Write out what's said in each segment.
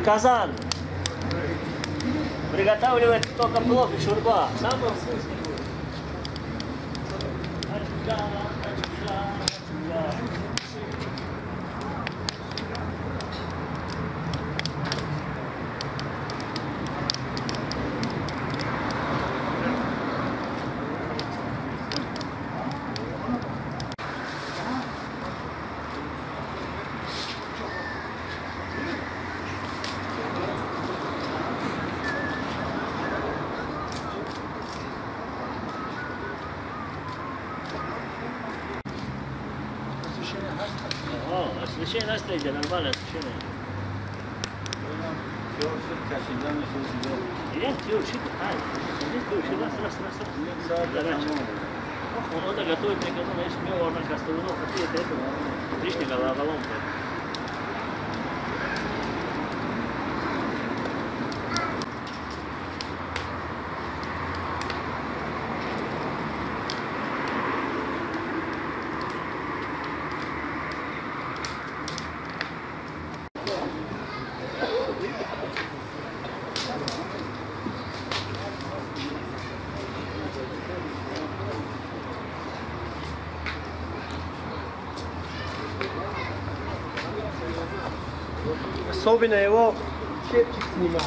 Казан приготавливает только плов и шурба. Самый вкусный. Освещение стоит, нормально освещение. Нет, ты учи, он это готовит, мне казалось, если у него на костовину какие-то это лишняя головоломка. Особенно его чепчик снимали.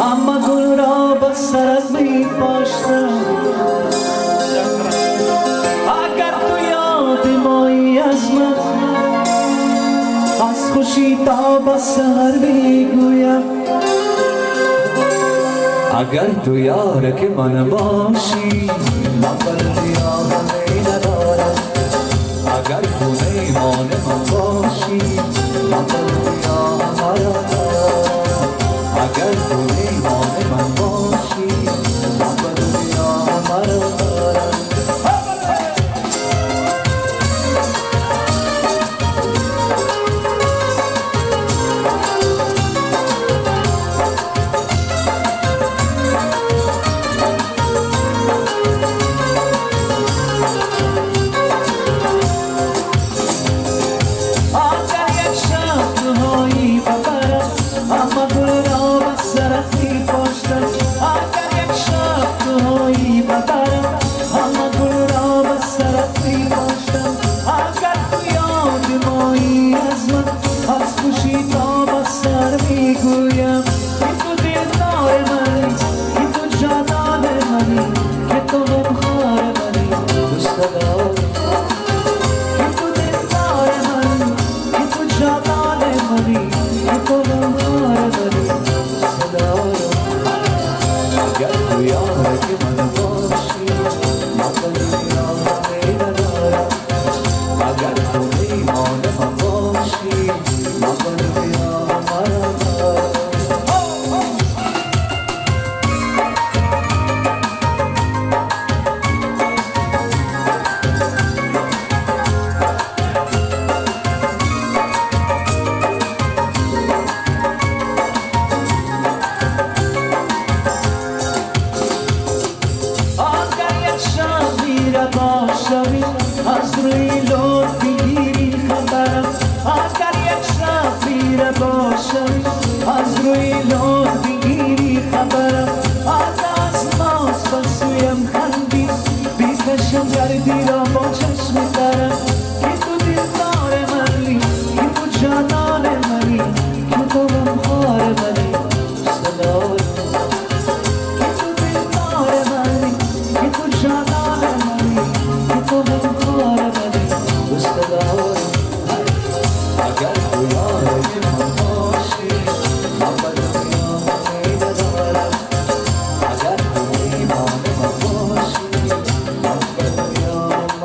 اما گل را با سرت می پاشتم اگر تو یاد مایی از من از خوشی تا با سهر میگویم اگر تو یار که من باشی من قلبی آهمی ندارم اگر تو میمان من باشی من قلبی آهمی ندارم اگر تو میمان من باشی من قلبی آهمی ندارم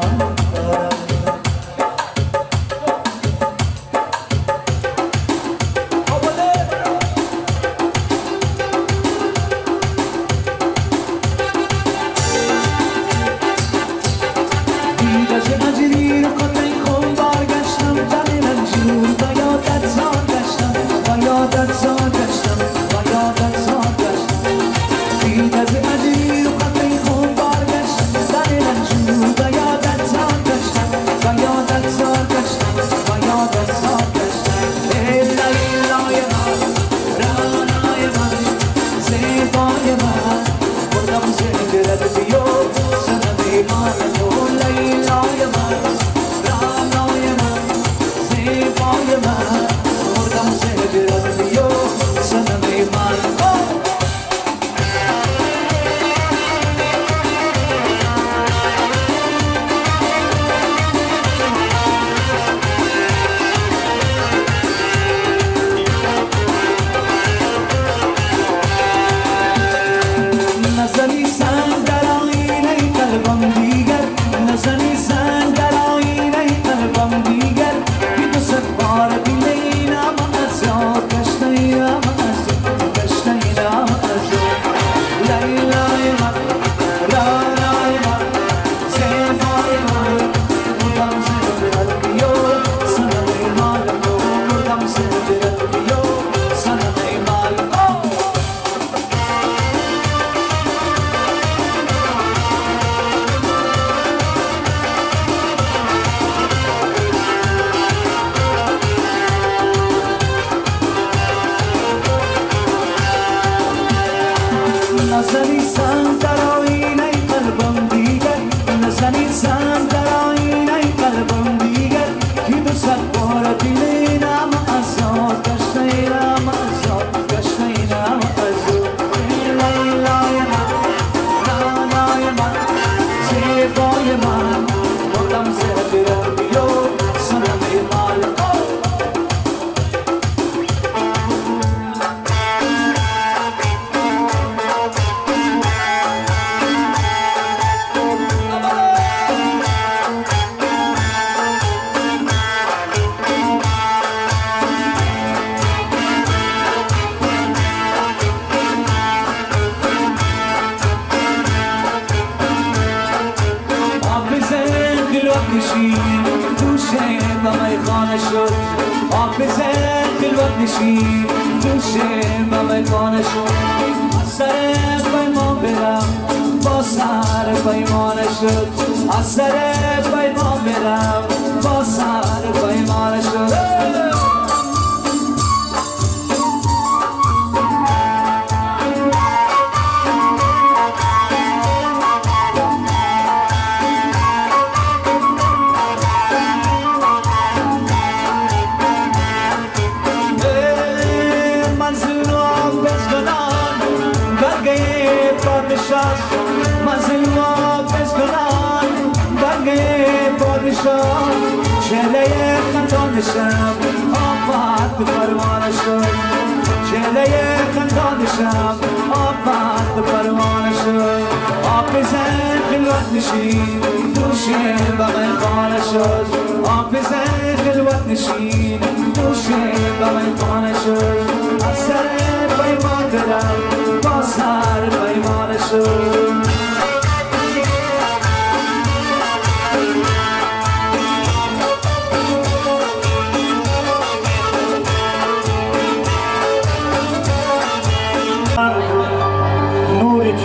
Bye.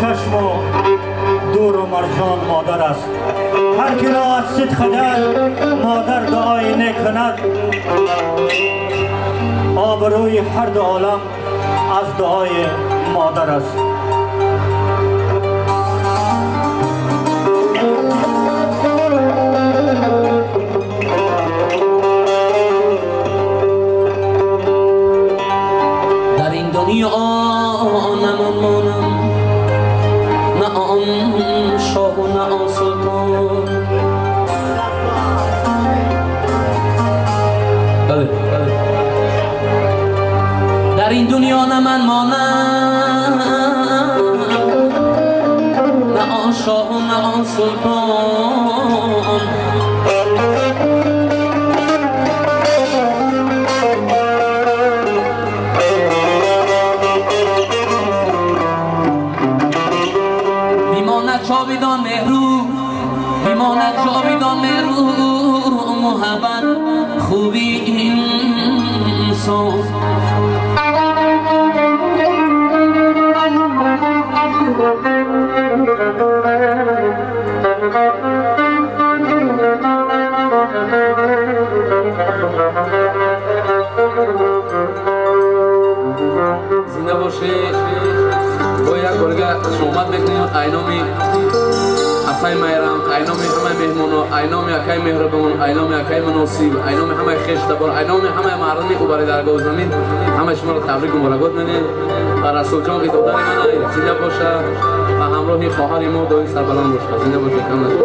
چشم و دور و مرجان مادر است. هر کی را از صدق دل مادر دعای نکند، آبروی هر دو عالم از دعای مادر است. در این دنیا نمانم، نه آن شاه و نه آن سلطان. در این دنیا نه من مانم، نه آن شاه و نه آن سلطان. جاویدان مهرو، میماند جاویدان مهرو، محبت خوبی انسان. زنده باشه. با یک گرگه صحبت بکنیم. اینامی اخای میرم اینام همه مهمونا اینام یکی مهربان اینام یکی مناسب اینام همه خشتبار اینام همه مردمی که برای درگاه زمین همه شما رو تبریک و مبارکات میدیم و رسول جان که دادر من زنده باشه و همراهی خواهر ما دائم سربلند باشه زنده باشه کم نشه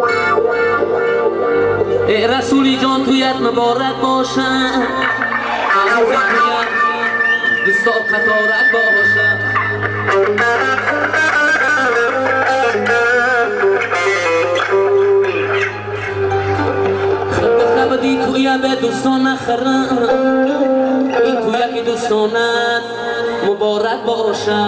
ای رسولی جان تویت مبارک باشه دستا قطارت باشه بدی توی به دوستان نخرم این توی که دوستانت مبارک باشه